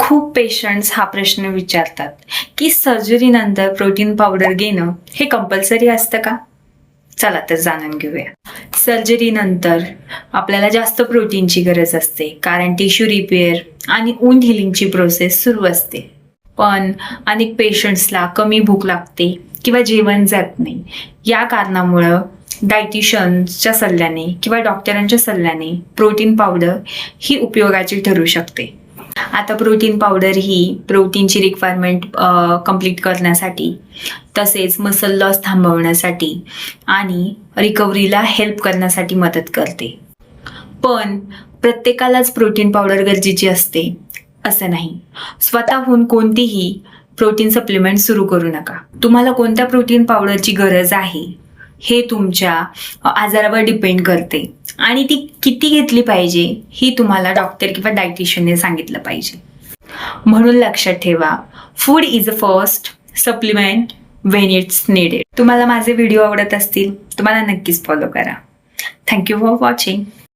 खूप पेशंट्स हा प्रश्न विचारतात की सर्जरीनंतर प्रोटीन पावडर घेणं हे कंपल्सरी असतं का? चला तर जाणून घेऊया. सर्जरीनंतर आपल्याला जास्त प्रोटीनची गरज असते कारण टिश्यू रिपेअर आणि वुंड हिलिंगची प्रोसेस सुरू असते. पण अनेक पेशंट्सला कमी भूक लागते किंवा जेवण जात नाही. या कारणामुळं डायटिशियनच्या सल्ल्याने किंवा डॉक्टरांच्या सल्ल्याने प्रोटीन पावडर ही उपयोगाची ठरू शकते. आता प्रोटीन पावडर ही प्रोटीनची रिक्वायरमेंट कंप्लीट करण्यासाठी, तसेच मसल लॉस थांबवण्यासाठी आणि रिकव्हरीला हेल्प करण्यासाठी मदत करते. पण प्रत्येकालाच प्रोटीन पावडर गरजेची असते असं नाही. स्वतःहून कोणतीही प्रोटीन सप्लिमेंट सुरू करू नका. तुम्हाला कोणत्या प्रोटीन पावडरची गरज आहे हे तुमच्या आजारावर डिपेंड करते आणि ती किती घेतली पाहिजे ही तुम्हाला डॉक्टर किंवा डायटिशियनने सांगितलं पाहिजे. म्हणून लक्षात ठेवा, food is a first supplement when it's needed. तुम्हाला माझे व्हिडिओ आवडत असतील तर मला नक्कीच फॉलो करा. Thank you for watching.